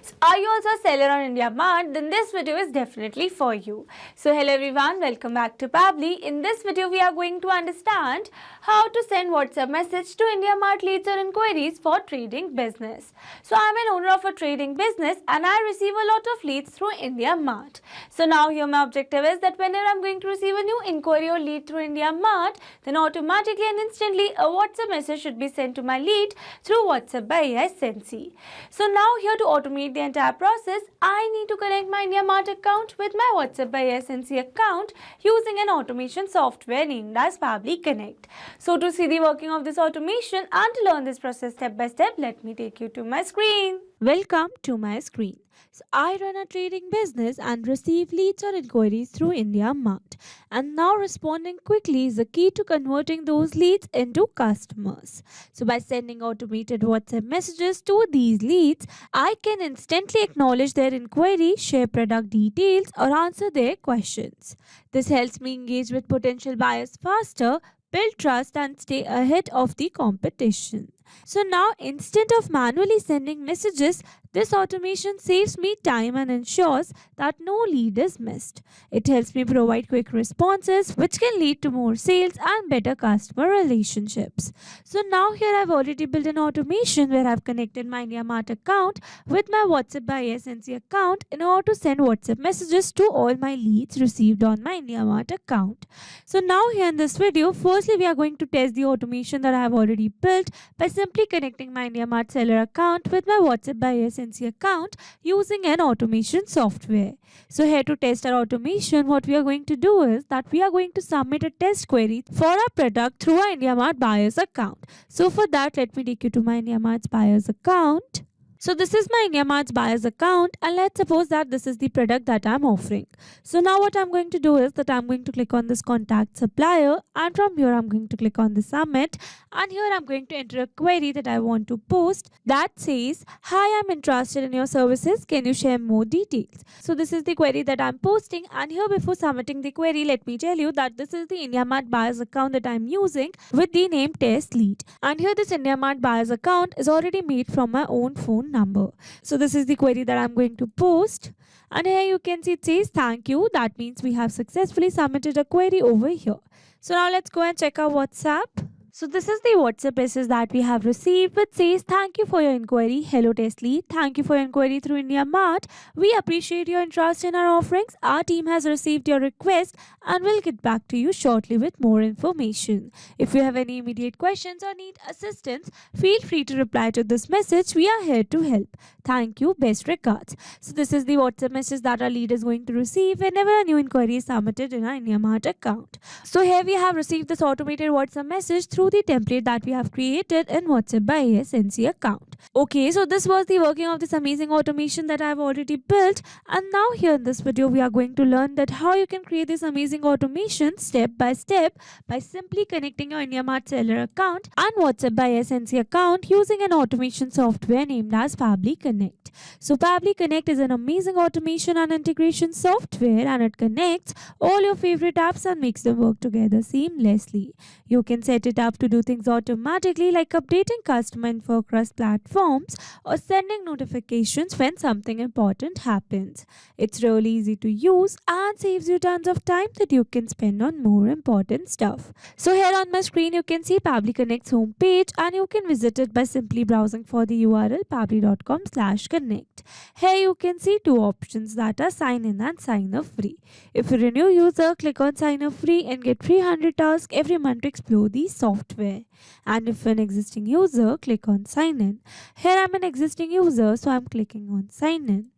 So are you also a seller on IndiaMART? Then this video is definitely for you. So hello everyone, welcome back to Pabbly. In this video we are going to understand how to send WhatsApp message to IndiaMART leads or inquiries for trading business. So I am an owner of a trading business and I receive a lot of leads through IndiaMART. So now here my objective is that whenever I am going to receive a new inquiry or lead through IndiaMART, then automatically and instantly a WhatsApp message should be sent to my lead through WhatsApp by AI Sensi. So now here to automate the entire process, I need to connect my IndiaMART account with my WhatsApp by AI Sensi account using an automation software named as Pabbly Connect. So to see the working of this automation and to learn this process step by step, let me take you to my screen. Welcome to my screen. So I run a trading business and receive leads or inquiries through IndiaMART. And now responding quickly is the key to converting those leads into customers. So by sending automated WhatsApp messages to these leads, I can instantly acknowledge their inquiry, share product details, or answer their questions. This helps me engage with potential buyers faster, build trust, and stay ahead of the competition. So now, instead of manually sending messages, this automation saves me time and ensures that no lead is missed. It helps me provide quick responses, which can lead to more sales and better customer relationships. So now here I've already built an automation where I've connected my IndiaMART account with my WhatsApp by SNC account in order to send WhatsApp messages to all my leads received on my IndiaMART account. So now here in this video, firstly we are going to test the automation that I have already built by simply connecting my IndiaMART seller account with my WhatsApp by SNC account using an automation software. So here to test our automation, what we are going to do is that we are going to submit a test query for our product through our IndiaMART buyer's account. So for that, let me take you to my IndiaMART buyer's account. So this is my IndiaMART buyer's account and let's suppose that this is the product that I'm offering. So now what I'm going to do is that I'm going to click on this contact supplier and from here I'm going to click on the submit and here I'm going to enter a query that I want to post that says, "Hi, I'm interested in your services. Can you share more details?" So this is the query that I'm posting and here before submitting the query, let me tell you that this is the IndiaMART buyer's account that I'm using with the name test lead. And here this IndiaMART buyer's account is already made from my own phone number. So this is the query that I'm going to post and here you can see it says thank you. That means we have successfully submitted a query over here. So now let's go and check our WhatsApp. So this is the WhatsApp message that we have received which says, "Thank you for your inquiry. Hello test lead. Thank you for your inquiry through IndiaMART. We appreciate your interest in our offerings. Our team has received your request and will get back to you shortly with more information. If you have any immediate questions or need assistance, feel free to reply to this message. We are here to help. Thank you. Best regards." So this is the WhatsApp message that our lead is going to receive whenever a new inquiry is submitted in our IndiaMART account. So here we have received this automated WhatsApp message through the template that we have created in WhatsApp by SNC account. Okay, so this was the working of this amazing automation that I have already built and now here in this video we are going to learn that how you can create this amazing automation step by step by simply connecting your IndiaMART seller account and WhatsApp by SNC account using an automation software named as Pabbly Connect. So Pabbly Connect is an amazing automation and integration software and it connects all your favorite apps and makes them work together seamlessly. You can set it up to do things automatically like updating customer info across platforms or sending notifications when something important happens. It's really easy to use and saves you tons of time that you can spend on more important stuff. So here on my screen you can see Pabbly Connect's homepage and you can visit it by simply browsing for the URL pabbly.com/connect. Here you can see two options that are sign in and sign up free. If you're a new user, click on sign up free and get 300 tasks every month to explore the software. And if you're an existing user, click on sign in. Here I'm an existing user, so I'm clicking on sign in.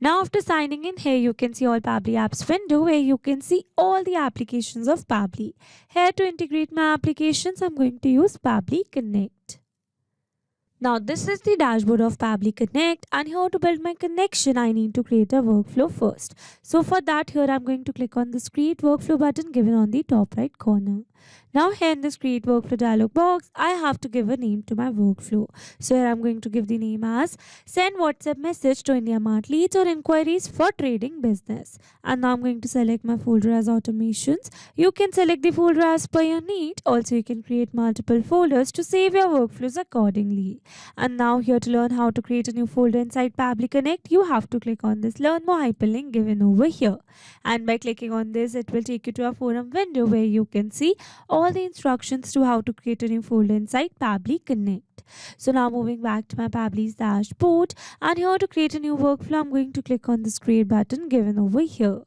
Now after signing in, here you can see all Pabbly apps window where you can see all the applications of Pabbly. Here to integrate my applications, I'm going to use Pabbly Connect. Now this is the dashboard of Pabbly Connect and here to build my connection I need to create a workflow first. So for that here I'm going to click on this create workflow button given on the top right corner. Now here in this create workflow dialog box, I have to give a name to my workflow. So here I'm going to give the name as send WhatsApp message to IndiaMART leads or inquiries for trading business. And now I'm going to select my folder as automations. You can select the folder as per your need. Also, you can create multiple folders to save your workflows accordingly. And now here to learn how to create a new folder inside Pabbly Connect, you have to click on this learn more hyperlink given over here. And by clicking on this, it will take you to a forum window where you can see all the instructions to how to create a new folder inside Pabbly Connect. So now moving back to my Pabbly's dashboard, and here to create a new workflow, I'm going to click on this create button given over here.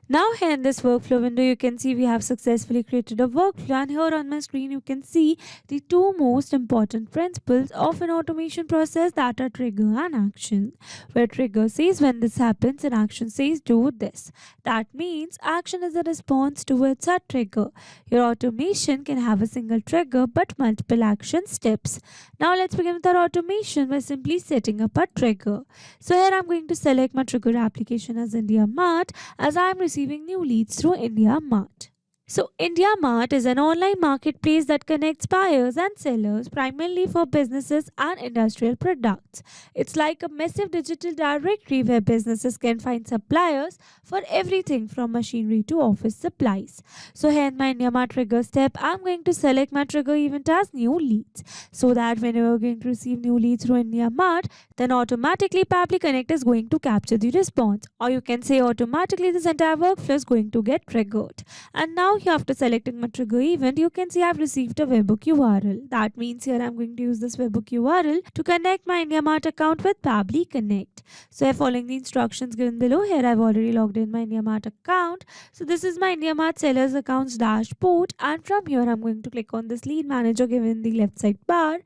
Now here in this workflow window, you can see we have successfully created a workflow, and here on my screen you can see the two most important principles of an automation process, that are trigger and action. Where trigger says when this happens and action says do this. That means action is a response towards a trigger. Your automation can have a single trigger but multiple action steps. Now let's begin with our automation by simply setting up a trigger. So here I'm going to select my trigger application as IndiaMART, as I'm receiving new leads through IndiaMART. So IndiaMART is an online marketplace that connects buyers and sellers primarily for businesses and industrial products. It's like a massive digital directory where businesses can find suppliers for everything from machinery to office supplies. So here in my IndiaMART trigger step, I'm going to select my trigger event as new leads, so that whenever we're going to receive new leads through IndiaMART, then automatically Pabbly Connect is going to capture the response, or you can say automatically this entire workflow is going to get triggered. And now here after selecting my trigger event, you can see I've received a webhook URL. That means here I'm going to use this webhook URL to connect my IndiaMART account with Pabbly Connect. So here, following the instructions given below, here I've already logged in my IndiaMART account. So this is my IndiaMART sellers accounts dashboard, and from here I'm going to click on this lead manager given in the left side bar.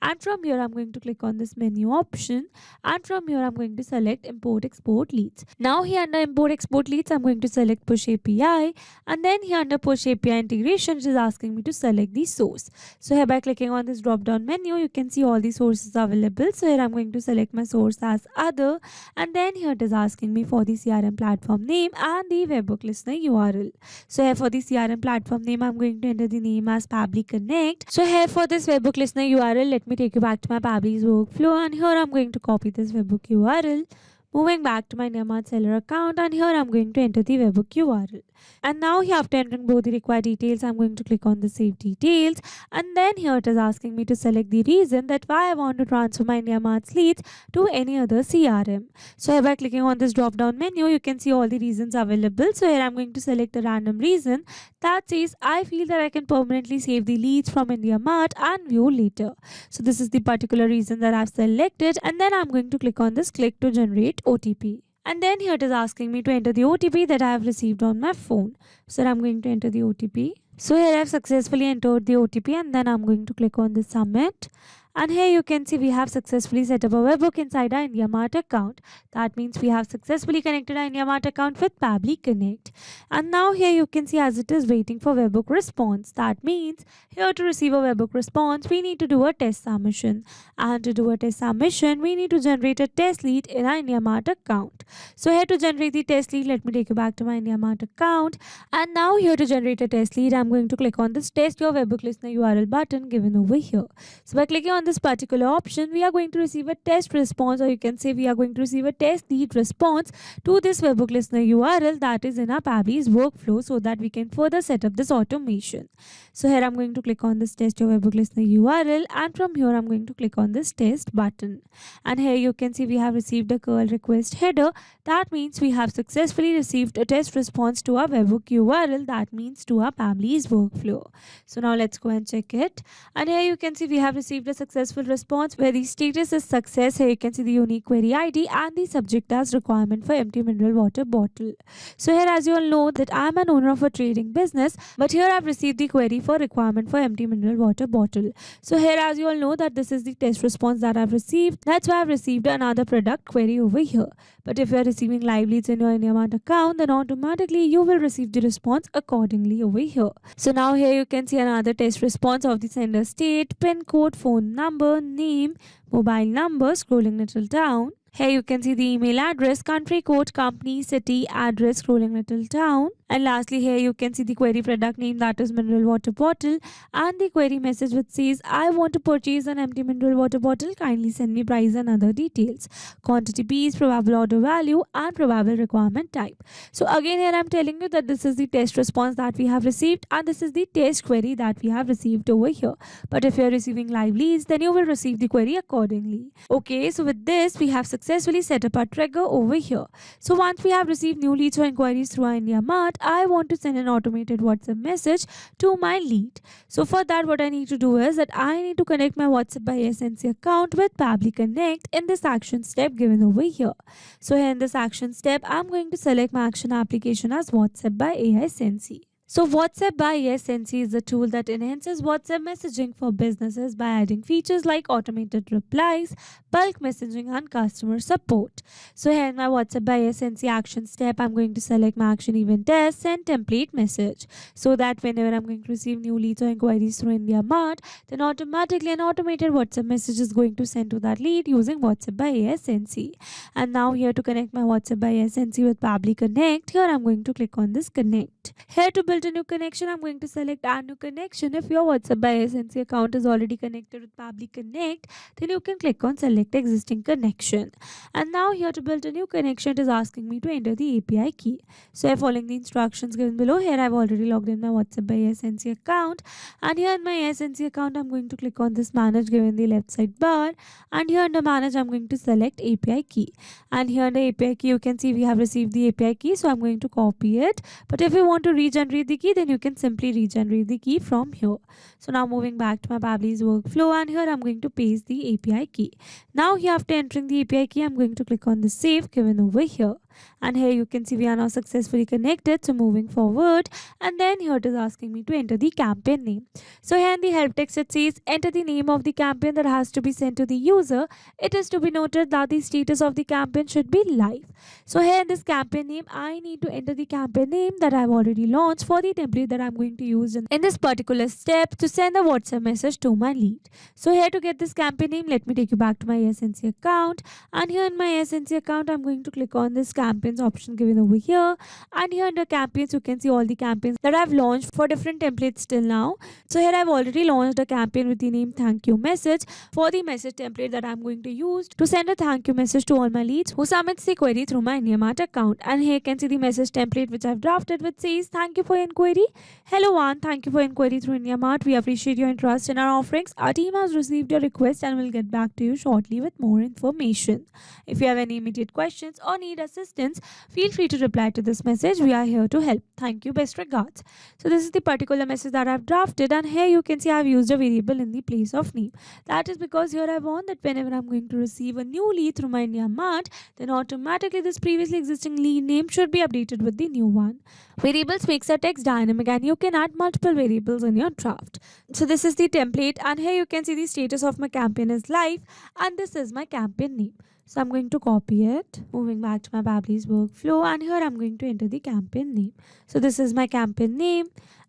And from here I'm going to click on this menu option, and from here I'm going to select import export leads. Now here under import export leads, I'm going to select push API, and then here under push API integration, it is asking me to select the source. So here by clicking on this drop down menu, you can see all the sources available. So here I'm going to select my source as other, and then here it is asking me for the CRM platform name and the webhook listener URL. So here for the CRM platform name, I'm going to enter the name as Pabbly Connect. So here for this webhook listener URL, let me take you back to my Pabbly's workflow, and here I'm going to copy this webhook URL. Moving back to my IndiaMART seller account, and here I'm going to enter the webhook URL. And now here, after entering both the required details, I'm going to click on the save details, and then here it is asking me to select the reason that why I want to transfer my IndiaMART's leads to any other CRM. So here by clicking on this drop down menu, you can see all the reasons available. So here I'm going to select a random reason that says I feel that I can permanently save the leads from IndiaMART and view later. So this is the particular reason that I've selected, and then I'm going to click on this click to generate OTP. And then here it is asking me to enter the OTP that I have received on my phone. So I'm going to enter the OTP. So here I've successfully entered the OTP, and then I'm going to click on the submit. And here you can see we have successfully set up a webhook inside our IndiaMART account. That means we have successfully connected our IndiaMART account with Pabbly Connect. And now here you can see as it is waiting for webhook response. That means here to receive a webhook response, we need to do a test submission. And to do a test submission, we need to generate a test lead in our IndiaMART account. So here to generate the test lead, let me take you back to my IndiaMART account. And now here to generate a test lead, I'm going to click on this test your webhook listener URL button given over here. So by clicking on this particular option, we are going to receive a test response, or you can say we are going to receive a test lead response to this webhook listener URL that is in our Pabbly's workflow, so that we can further set up this automation. So here I'm going to click on this test your webhook listener URL, and from here I'm going to click on this test button. And here you can see we have received a curl request header. That means we have successfully received a test response to our webhook URL, that means to our Pabbly's workflow. So now let's go and check it. And here you can see we have received a successful response where the status is success. Here you can see the unique query ID and the subject as requirement for empty mineral water bottle. So here, as you all know, that I am an owner of a trading business, but here I've received the query for requirement for empty mineral water bottle. So here, as you all know, that this is the test response that I've received. That's why I've received another product query over here. But if you are receiving live leads in your IndiaMART account, then automatically you will receive the response accordingly over here. So now here you can see another test response of the sender state, pin code, phone number, name, mobile number, scrolling little down. Here you can see the email address, country code, company, city, address, scrolling little down. And lastly, here you can see the query product name, that is mineral water bottle, and the query message which says, I want to purchase an empty mineral water bottle. Kindly send me price and other details. Quantity piece, probable order value, and probable requirement type. So again, here I'm telling you that this is the test response that we have received, and this is the test query that we have received over here. But if you're receiving live leads, then you will receive the query accordingly. Okay, so with this, we have successfully set up our trigger over here. So once we have received new leads or inquiries through our IndiaMART, I want to send an automated WhatsApp message to my lead. So for that, what I need to do is that I need to connect my WhatsApp by SNC account with Pabbly Connect in this action step given over here. So here in this action step, I'm going to select my action application as WhatsApp by AI Sensi. So WhatsApp by SNC is a tool that enhances WhatsApp messaging for businesses by adding features like automated replies, bulk messaging, and customer support. So here in my WhatsApp by SNC action step, I'm going to select my action event as send template message, so that whenever I'm going to receive new leads or inquiries through IndiaMART, then automatically an automated WhatsApp message is going to send to that lead using WhatsApp by SNC. And now here to connect my WhatsApp by SNC with Pabbly Connect, here I'm going to click on this connect. Here to build a new connection, I'm going to select add new connection. If your WhatsApp by SNC account is already connected with Pabbly Connect, then you can click on select existing connection. And now here to build a new connection, it is asking me to enter the API key. So following the instructions given below, here I've already logged in my WhatsApp by SNC account, and here in my SNC account, I'm going to click on this manage given the left side bar, and here under manage, I'm going to select API key. And here under API key, you can see we have received the API key, so I'm going to copy it. But if you want to regenerate the key, then you can simply regenerate the key from here. So now moving back to my Pabbly's workflow, and here I'm going to paste the API key. Now here after entering the API key, I'm going to click on the save given over here. And here you can see we are now successfully connected. So moving forward, and then here it is asking me to enter the campaign name. So here in the help text it says enter the name of the campaign that has to be sent to the user. It is to be noted that the status of the campaign should be live. So here in this campaign name, I need to enter the campaign name that I've already launched for the template that I'm going to use in this particular step to send a WhatsApp message to my lead. So here to get this campaign name, let me take you back to my SNC account, and here in my SNC account, I'm going to click on this campaigns option given over here, and here under campaigns you can see all the campaigns that I've launched for different templates till now. So here I've already launched a campaign with the name thank you message for the message template that I'm going to use to send a thank you message to all my leads who submits the query through my IndiaMART account. And here you can see the message template which I've drafted, which says thank you for your inquiry. Hello one, thank you for inquiry through IndiaMART. We appreciate your interest in our offerings. Our team has received your request and will get back to you shortly with more information. If you have any immediate questions or need assistance, feel free to reply to this message. We are here to help. Thank you. Best regards. So this is the particular message that I've drafted, and here you can see I've used a variable in the place of name. That is because here I want that whenever I'm going to receive a new lead through my IndiaMART, then automatically this previously existing lead name should be updated with the new one. Variables makes a text dynamic, and you can add multiple variables in your draft. So this is the template, and here you can see the status of my campaign is live, and this is my campaign name. So I'm going to copy it, moving back to my Pabbly's workflow, and here I'm going to enter the campaign name. So this is my campaign name,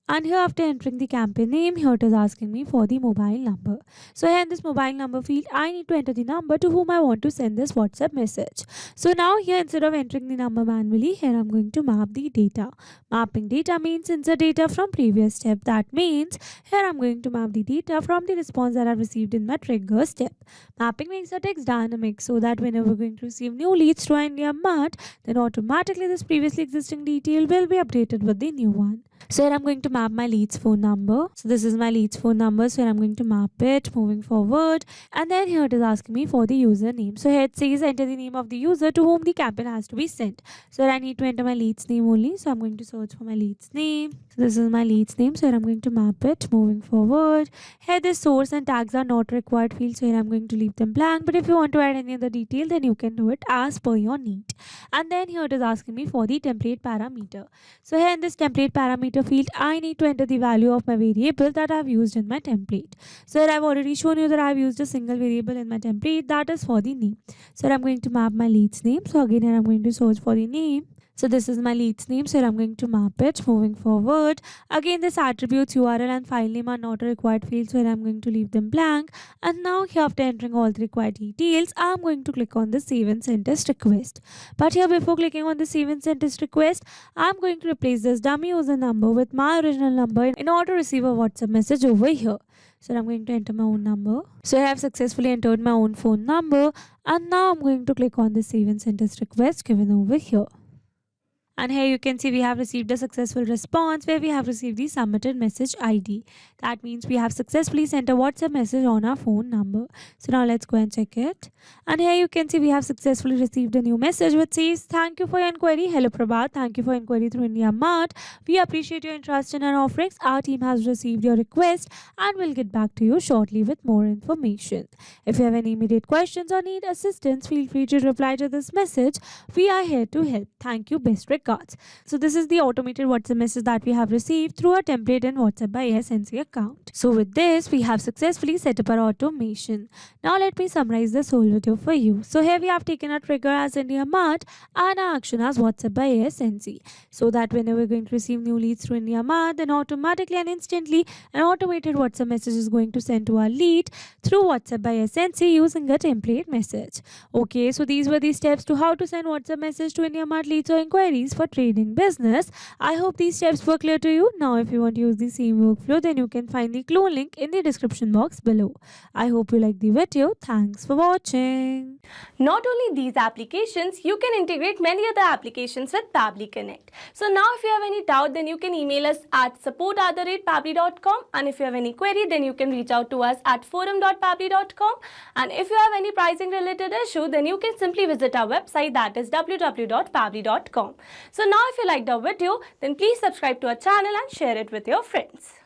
and here after entering the campaign name, here it is asking me for the mobile number. So here in this mobile number field, I need to enter the number to whom I want to send this WhatsApp message. So now here instead of entering the number manually, here I'm going to map the data. Mapping data means insert data from previous step. That means here I'm going to map the data from the response that I've received in my trigger step. Mapping makes a text dynamic so that whenever we're going to receive new leads through IndiaMART, then automatically this previously existing detail will be updated with the new one. So here I'm going to map my lead's phone number. So this is my lead's phone number. So here I'm going to map it moving forward. And then here it is asking me for the username. So here it says enter the name of the user to whom the campaign has to be sent. So here I need to enter my lead's name only. So I'm going to search for my lead's name. So this is my lead's name. So here I'm going to map it moving forward. Here this source and tags are not required fields. So here I'm going to leave them blank. But if you want to add any other detail, then you can do it as per your need. And then here it is asking me for the template parameter. So here in this template parameter field, I need to enter the value of my variable that I have used in my template. So here I've already shown you that I have used a single variable in my template, that is for the name. So here I'm going to map my lead's name. So again here I'm going to search for the name. So this is my leads name, so I'm going to map it. Moving forward, again this attributes, URL and file name are not a required field, so I'm going to leave them blank. And now here, after entering all the required details, I'm going to click on the save and send test request. But here, before clicking on the save and send test request, I'm going to replace this dummy user number with my original number in order to receive a WhatsApp message over here. So I'm going to enter my own number. So I have successfully entered my own phone number, and now I'm going to click on the save and send test request given over here. And here you can see we have received a successful response where we have received the submitted message ID. That means we have successfully sent a WhatsApp message on our phone number. So now let's go and check it. And here you can see we have successfully received a new message which says, "Thank you for your inquiry. Hello Prabhat. Thank you for inquiry through IndiaMART. We appreciate your interest in our offerings. Our team has received your request and will get back to you shortly with more information. If you have any immediate questions or need assistance, feel free to reply to this message. We are here to help. Thank you. Best regards." So this is the automated WhatsApp message that we have received through a template in WhatsApp by SNC account. So with this, we have successfully set up our automation. Now let me summarize this whole video for you. So here we have taken a trigger as IndiaMART and our action as WhatsApp by SNC. So that whenever we're going to receive new leads through IndiaMART, then automatically and instantly an automated WhatsApp message is going to send to our lead through WhatsApp by SNC using a template message. Okay, so these were the steps to how to send WhatsApp message to IndiaMART leads or inquiries for trading business. I hope these steps were clear to you. Now if you want to use the same workflow, then you can find the clue link in the description box below. I hope you liked the video. Thanks for watching. Not only these applications, you can integrate many other applications with Pabbly Connect. So now if you have any doubt, then you can email us at support@pabbly.com, and if you have any query, then you can reach out to us at forum.pabbly.com, and if you have any pricing related issue, then you can simply visit our website, that is www.pabbly.com. So now if you liked our video, then please subscribe to our channel and share it with your friends.